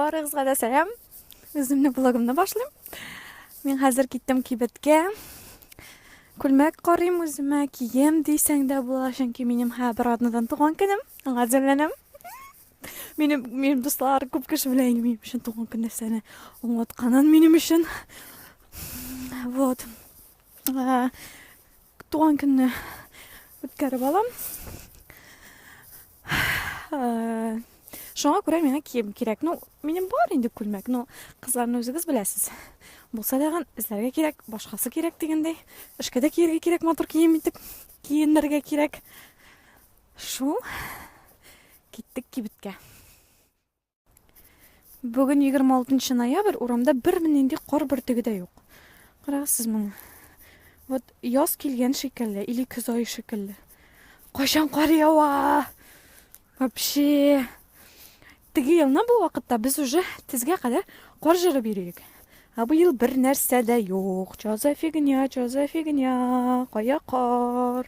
Барыгызга да сәлам. Өзімнің блогымны башлыйм. Мен хәзер киттем кибеткә. Күлмәк карыйм үземә, кием дисәң дә була, чөнки минем бер атнадан туган көнем. Аңа әзерләнәм. Минем дуслар күп кеше белән минем өчен туган көн нәрсәне аңлатканын минем өчен. Вот. Туган көнне үткәреп алам. Шуңа күрә миңа кием кирәк. Минем бар инде күлмәк, кызларны үзегез беләсез. Булса да эзләргә кирәк, башкасы кирәк дигәндәй. Эшкә дә кияргә кирәк, матур кием итеп киенергә кирәк. Шул. Киттек кибеткә. Бүген 26 ноябрь, урамда нинди кар бөртеге дә юк. Карагыз моны. Вот яз килгән шикелле, или көз ае шикелле. Кайчан кар ява? Вообще. Теге елны бу вакытта без уже тезгә кадәр кар җырып йөрик. Бу ел бер нәрсә дә юк. Чоза фигня. Кая кар?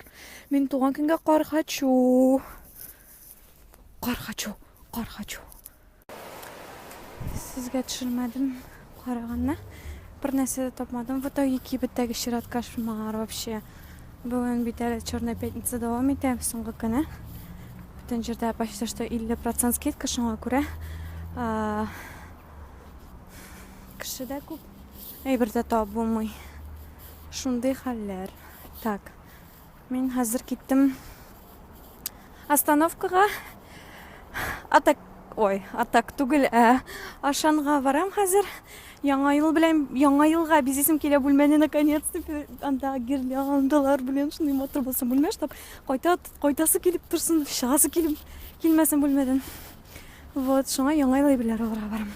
Мин туган көнгә кар хочу. Сезгә төшермәдем караганны. Бер нәрсә дә тапмадым. В итоге кибеттәге чират кошмар вообще. Бүген бит әле Черная пятница дәвам итә, соңгы көне. Бүтән җирдә почти что 50% скидка, шуңа күрә кеше дә күп. Әйбер дә табып булмый. Шундый хәлләр. Так. Мин хәзер киттем остановкага. Атак түгел, Ашанга барам хәзер. Яңа елга бизисем килә бүлмәне наконец-то. Анда гирляндалар белән шундый матур булсын бүлмә, штаб. Кайтасы килеп торсын, чыгасы килмәсен бүлмәдән. Вот, шуңа яңа ел әйберләре барам.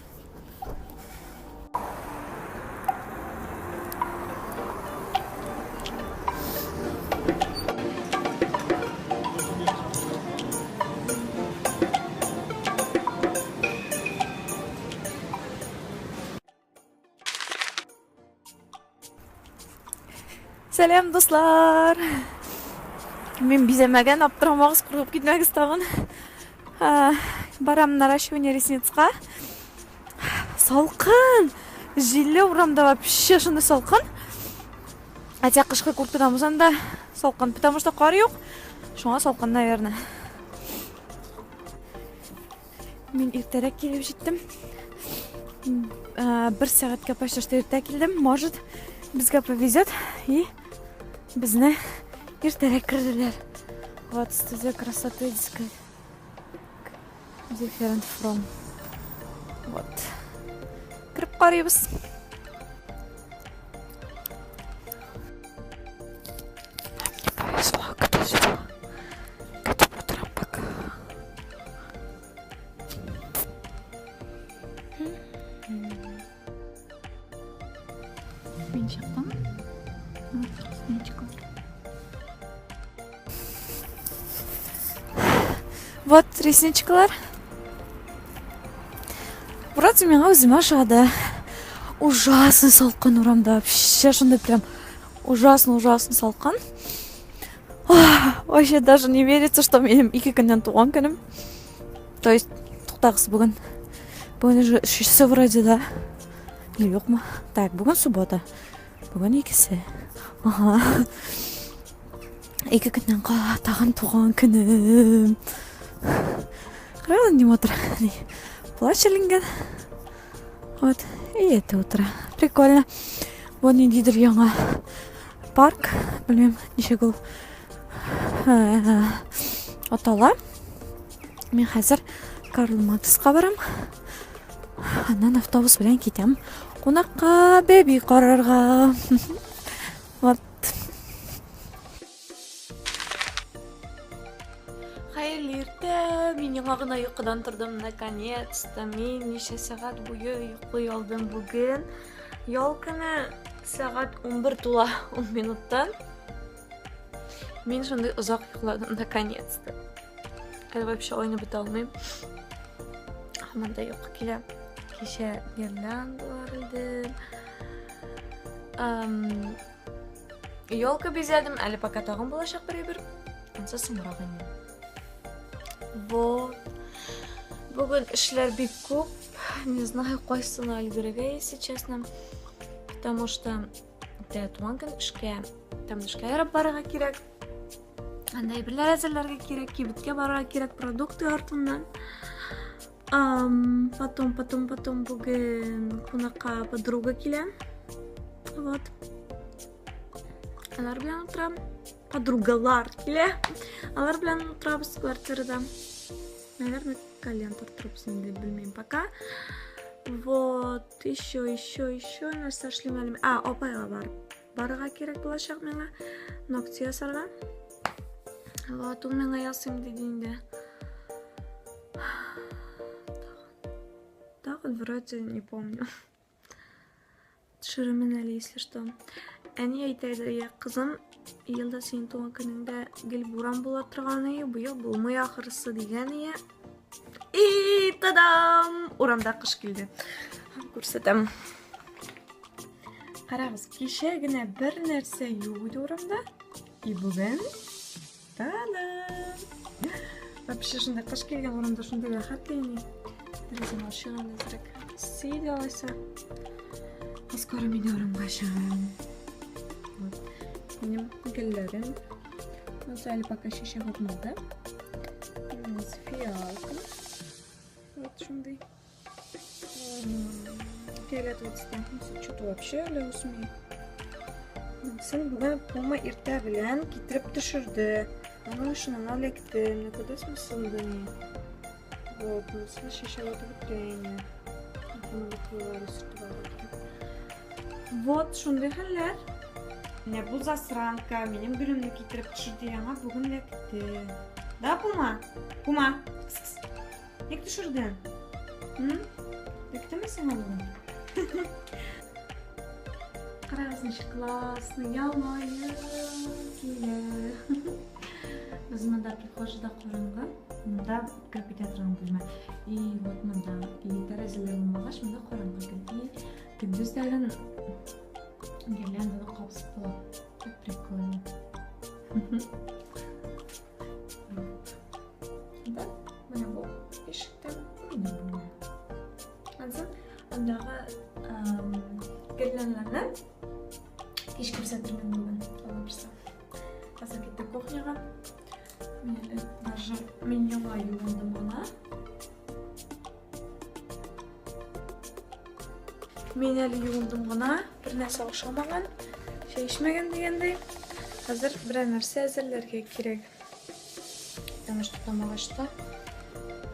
Сәлам, дуслар. Мен биземәгән, аптырамагыз, куркып китмәгез тагын. Барам наращивание ресницка. Салкын. Җилле урамда вообще шундый салкын. Хотя кышкы курткадан булсам да салкын, потому что кар юк. Шуңа салкын, наверное. Мен иртәрәк килеп җиттем. 1 сәгатькә почти что иртә килдем. Может, безгә повезет и безне иртәрәк керделәр. Вот студия красоты дискать. Different from. Вот. Кіріп қарайбыз. Повезло. Кетіп отырам пока. Мен шықтым. Вот ресничкалар. Вроде меня өзіме ашады. Ужасно салқын урамда. Вообще шундай прям ужасно салқын. Вообще даже не верится, что менің 2 күннен туған күнім. То есть, тоқтағыз бүгін. Бүгін уже 3-сі вроде, да? Или жоқ ма? Так, бүгін суббота. Бүгін 2-сі. Ага. 2 күннен тағын туған күнім. Қарағын не отыр. Плащ ілінген. Вот. И это утро. Прикольно. Вот недидір яңа парк. Білмем, неше күл атала. Мен хәзір Карл Марксқа барам. Аннан автобус белән китәм. Қонаққа бәби қарарға. Вот. Хәерле иртә. Мин яңа гына йокыдан тордым, наконец-то. Мин ничә сәгать буе йоклый алдым бүген. Ял көне сәгать 11 тула 10 минуттан. Мин шундый озак йокладым, наконец-то. Әле вообще ойнап бетә алмыйм. Һаманда йокы килә. Кичә гирляндалар иде. Елка бизәдем, әле пока тагын булачак бер. Ансы сымрак инде. Вот. Бүген эшләр бик күп. Не знаю, қайсысын өлгерге, если честно. Потому что туған күн ішке ярап барыға керек. Андай бірлер әзірлерге керек, кибітке барыға керек продукты артынан. Потом бүгін қонаққа подруга келем. Вот. Алар белән отырам. Подругалар келе. Алар белән отырабыз квартирада. Наверное, кальян тартырыпсын деп білмеймін пока. Вот, еще нәрсе эшлим әле. Апайга барыга керек булачак миңа. Ногти ясарга. Вот, ул миңа ясыйм диде инде. Вроде не помню. Төшеремен әле, если что. Әни әйтәде, кызым, елда сенің туған күніңдә гел буран була торган ие, быел булмый ахырсы дигән ие. И тадам! Урамда кыш килде. Күрсәтәм. Карагыз, кичә генә бер нәрсә юк иде урамда. И бүген тадам! Вообще шунда кыш килгән урамда шунда рәхәт ине. Дәрәҗә машина нәзрәк. Сиде алайса. Скоро менә урамга чыгам. Вот. Минем гөлләрем. Әле пока чәчәк атмады. Фиалка. Вот шундай. Фиолет вот станция. Что-то вообще әле үсми. Сен бүген пума иртә белән китереп төшерде. Аның шуннан алекте. Менә куда смысылды ни? Вот, ну чәчәк атып беткән. Вот, шундай хәлләр. Менә бу засранка минем гөлемне китереп төшерде яңа бүген ләкте. Да, Пума? Пума. Ник төшердең? Ләктеме сиңа бүген? Карагыз, ничек классно, ялмайы килә. Без монда прихожада курынга. Монда кирпич торган бүлмә. И вот монда тәрәзәләр булмагач, монда курынга кирпич. Көндүздәген гирляндадан капсып була. Прикольно. Да, менә бу ишектән менә бу. Андагы гирляндадан кич күрсәтермен бүген. Алырсам. Хәзер киттек кухняга. Даже мен яңа юындым гына. Мен әле юындым гына, бер нәрсә ашамаган, чәй эчмәгән дигәндәй. Хәзер бер нәрсә әзерләргә кирәк. Потому что тамагачта.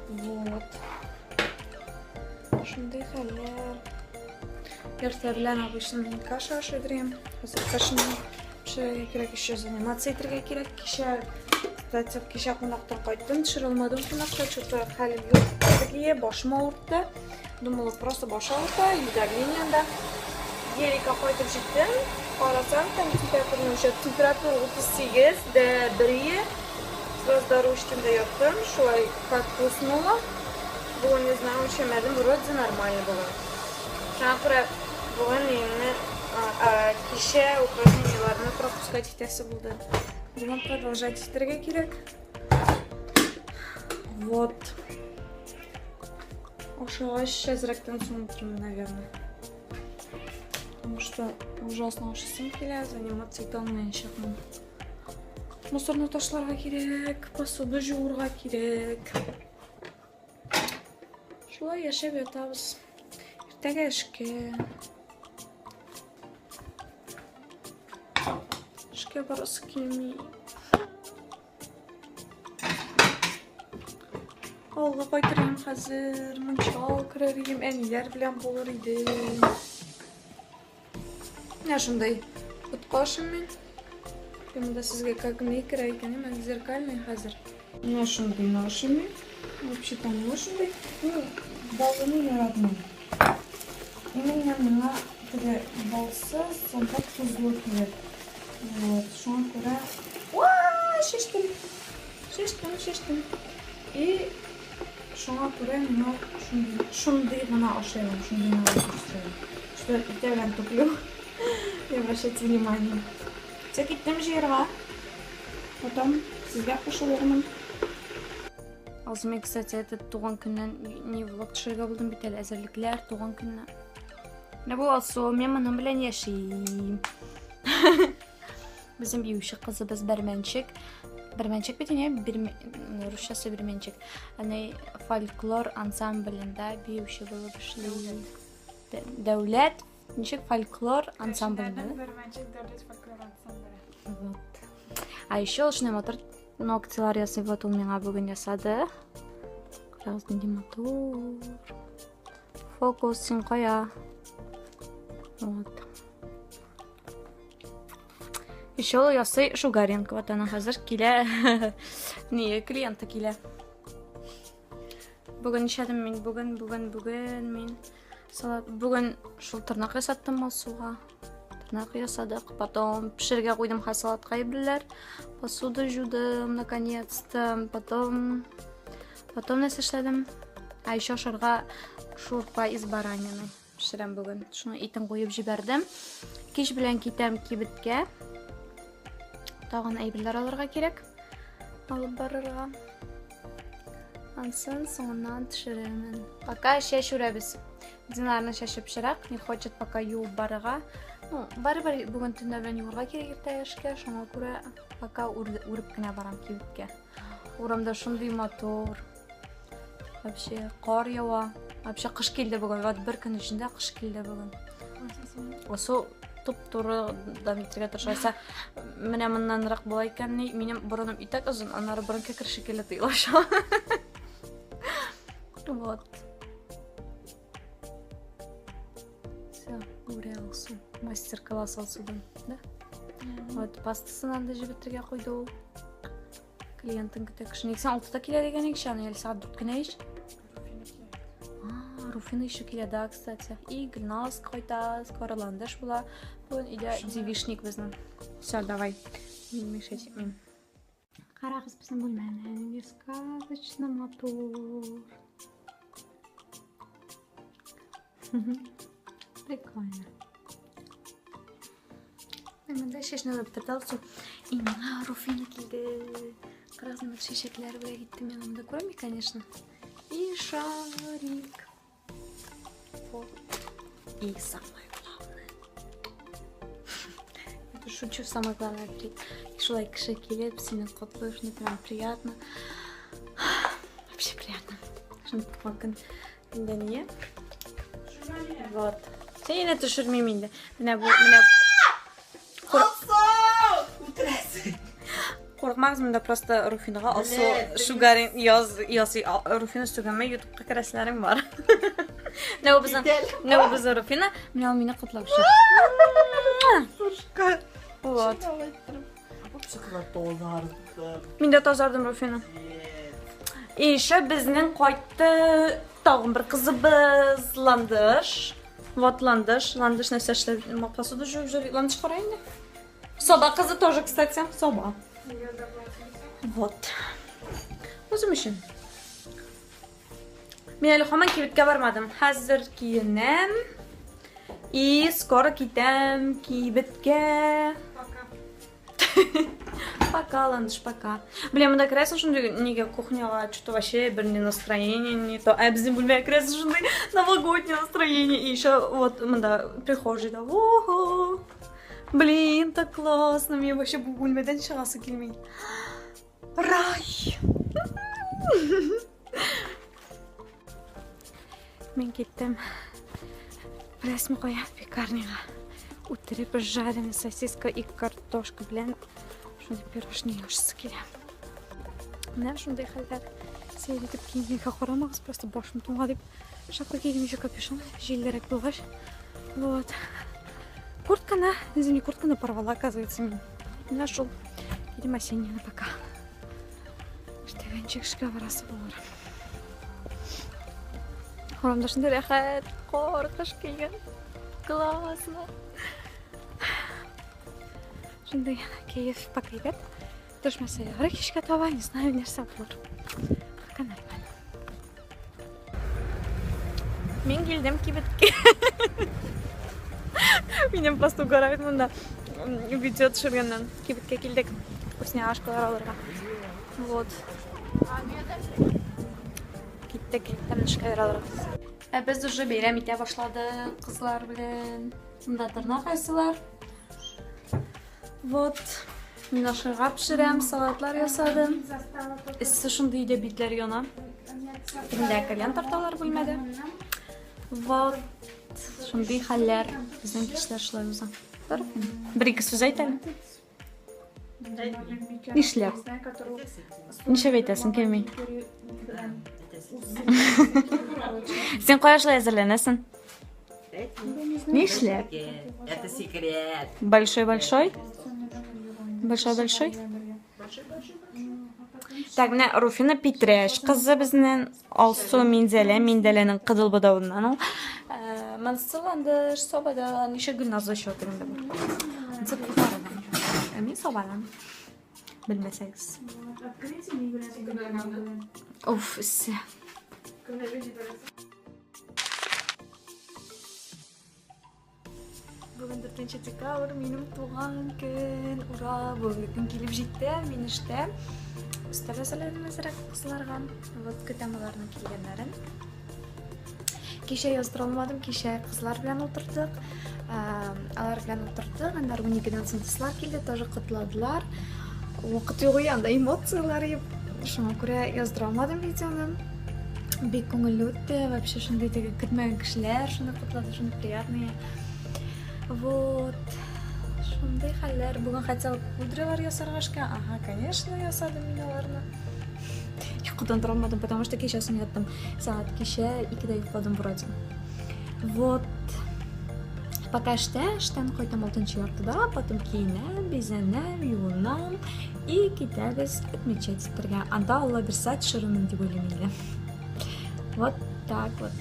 Вот. Шундай хәлләр. Яртылар белән обычно каша ашыйдырам. Хәзер кашаны пешерергә кирәк, еще заниматься итәргә кирәк. Кичә кунактан кайттым, төшерә алмадым кунакта, что-то хәлем юк. Тегие башым авыртты. Думала, просто баш авырта, или давлениемда. Еле кайтып җиттем. Карасам, там температура 38, дә 1. Сразу до ручкимда яттым, шулай как уснула. Бүген не знаю, ушемәдем, вроде нормально было. Шуңа күрә бүген инде кичә упражненияларны пропускать итәсе булды. Будем продолжать итәргә кирәк. Вот. Ашагач әзрәктән соң утырмын, наверное. Потому что ужасно ашысым килә, заниматься итә алмаячакмын. Мусорны ташларга кирәк, посуда жуырга кирәк. Шулай яшәп ятабыз. Иртәгә эшкә. Эшкә барасы килми. Алга кайтырым хәзер, мунчал керәргем, әниләр белән булыр иде. Менә шундай уткашым мин. Монда сезгә как микро икән, мен зеркальный хәзер. Менә шундай нашым мин. Вообще там шундай. Балны яратмыйм. Именно миңа теге балсы, сонда тузлы кирәк. Вот, шуңа күрә. Шештем. И шуңа күрә миңа шундай гына ашыйм, шундай гына ашыйм. Что итә белән туплю. Не обращайте внимания. Тик киттем җыярга. Потом сезгә кушылырмын. Azı men, kısaca tuğan günden ne vlog düşürge buldum bir tane əzərliklər tuğan gündən. Ne bu olsun, men bunun bilen yaşayayım. Bizim bir uşaq kızımız Bermençik. Bermençik bir tane Rusçası Bermençik. Hani folklor ansamblinde bir uşaq olup işləyir. Devlet Nişik folklor ansamblinde. Bermençik devlet folklor ansambli. Вот. А еще ушне мотор ногтилар ясый вот у меня бүгін ясады. Красный мотор. Фокус син қоя. Вот. Еще ол ясый Шугаренко. Вот она хазыр келе. Не, клиенты келе. Бүгін нешедім мен, бүгін мен. Бүгін шул тырнақ ясаттым ол суға. Тырнақ ясадық. Потом пішірге қойдым хасалатқа ебілер. Посуду жудым, наконец-то. Потом нәрсе ішледім. А еще шырға шурпа из баранины. Пішірем бүгін. Шуны итін қойып жібердім. Кеш білен кетем кибітке. Тағын әйбілер алырға керек. Алып барырға. Ансын соңынан түшіремін. Пока шеш үрәбіз. Динарны шешіп шырақ. Не хочет пока юып барыға. Бары-бары бүгін түнді білен юырға керек ертәйішке. Шоңа күрә пока үріп кіне барам кибітке. Урамда шындай мотор. Вообще қар ява. Вообще қыш келді бүгін. Bir күн ішінде қыш келді бүгін. Осы туп-туры Дмитрийге тұршайса, мене мұннанырақ бола екен, менің бұрыным итак ұзын, анары бұрын кекірші келі тыйлаша. Вот. Все, урялсу. Мастер-класс алсудан, да? Вот, пастасынан да жібітірге қойды ол. Клиентін күтек үшін. Ексен 6-та келе деген екшаны, әлі сағат 4 күні еш? Руфина еще келе, да, кстати. И Гүлназ қойта, скоро ландыш была. Бүгін үйде девишник біздің. Все, давай. Мен мешать етмеймін. Қарағыз біздің бөлмәнің. Сказочный мотор. Прикольно. Мында шешін өліп тұрды алсу. И мына Руфина келді. Қарағыз мына шешеклер бұра кетті. Мен онда көрмей, конечно. И шарик. Вот. И самое главное. Это шучу, самое главное. Шулай кіші келет, сенен құтлыш, мне прям приятно. Вообще приятно. Шын тұқмакын не? Вот. Сен это шурмеймейді. Міне Қорқмағыз, мұнда просто Руфинаға алсу шугарин ясы Руфина сөгенме ютубқа кірәсілерім бар. Ne o bize Rufina? Мен ал мені құтлап жүр. Вот. Мен де тазардым Руфина. Еще біздің қойты тағын бір қызыбыз Ландыш. Вот Ландыш. Ландыш нәрсе ішледі. Посуду жуып жүр. Ландыш қарайын да. Соба қызы тоже, кстати. Соба. Вот. Өзім үшін. Мен әлі қоман кибітке бармадым. Hazır киінем. И скоро кетем кибітке. Пока, Ландыш, пока. Блин, мұнда кіресің шындай неге кухняға что-то вообще бір не настроение, не то. А біздің бөлмеге кіресің шындай новогоднее настроение. И еще вот мұнда прихожийда. Ого! Блин, так классно. Мне вообще бұл бөлмеден шығасы келмейді. Рай! Мен кеттім. Рәсім қояп пекарняға. Утреп жареный сосиска и картошка, блин. Шундай пирожный ашысы келем. Мына шундай халдар. Сейретіп киімге қорамағыз, просто башым тұңға деп. Шапка киім еще капюшон, желдерек болғаш. Вот. Куртканы, извини, куртканы порвала, оказывается, мен. Нашел. Идем осенние пока. Штегенчик шкафарасы болар. Орамда шындай рахат, қорқыш келген. Классно. Шындай кейф пока ебет. Душмаса ракишка това, не знаю, нәрсе болар. Пока нормально. Мен келдім кибітке. Менен просто угарайт мұнда видео түшіргеннен. Кибітке келдік. Вкусняшкалар алырға. Вот. Bittik. Hemen işler alırız. Biz уже beyram ite başladı. Kızlar bilen. Bunda tırnak aysalar. Вот. Мен ашырға пішірем, салатлар ясадым. Ісі шынды үйде битлер йона. Бірінде кальян тарталар бөлмеді. Вот. Шынды хәлләр. Біздің кешілер шылай өзі. Бір-екі сөз айтайын. Нишләп? Нишеп әйтәсің, келмей? Сен кая шулай әзерләнәсең? Нишләп? Это секрет. Большой-большой? Большой-большой? Так, менә Руфина Петряш кызы безнең Алсу Миндәләнең кызыл бадавыннан ул. Мансыланды, собада ничә гүн назы шотырында бу. Зып кутарган. Мин собалам. Белмәсәгез. Уф, исә. Бүгін 4 декабрь, минем туган көн. Ура, бүгін көн килеп җитте, мин эштә. Өстәл әзерләдем әзрәк кызларга. Вот көтәм аларның килгәннәрен. Кичә яздыра алмадым, кичә кызлар белән утырдык. Алар белән утырдык. Аннан 12дән сыныслар килде, тоже кытладылар. Вакыт юк янда, эмоциялар юк. Шуңа күрә яздыра алмадым видеоны. Бик күңелле үтте, вообще шундый көтмәгән кешеләр, шундый кытлады, шундый приятные. Вот. Шундый хәлләр. Бүген хотел пудралар ясарга эшкә. Ага, конечно, ясадым мин аларны. Йокыдан тора алмадым, потому что кичәсен яттым. Сәгать кичә 2дә йокладым вроде. Вот. Пока эштән кайтам 6 яртыда, потом киенәм, бизәнәм, юынам и китәбез отмечать итәргә. Анда Алла бирсә төшерәмен дип уйлыйм инде. Вот так вот.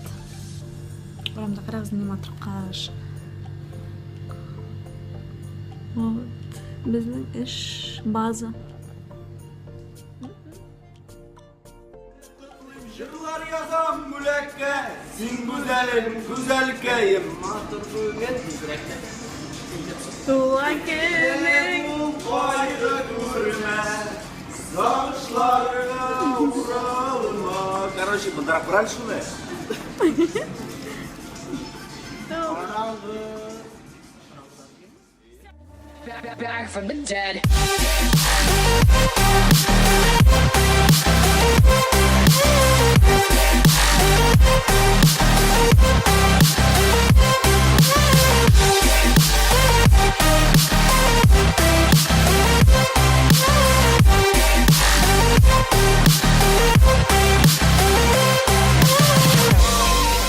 Урамда карагыз, нема торкаш. Вот. Безнең эш база. Yıllar yazan mülekke, sin güzelim, güzelkeyim, matır bugün güzelke. Tuğan günün Fayda görme, saçlarına vuralma. Короче, бандера брали что ли? Back from the dead.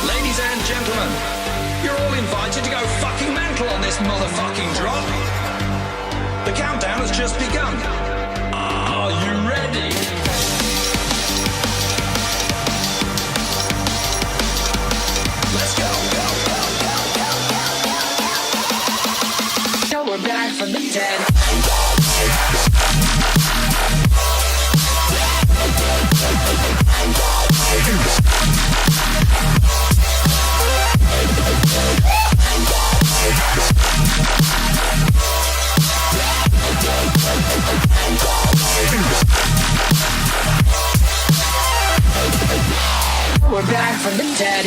Ladies and gentlemen, you're all invited to go fucking mental on this motherfucking drop. The countdown has just begun. Are you ready? Let's go. Now we're back from the dead. We're back from the dead.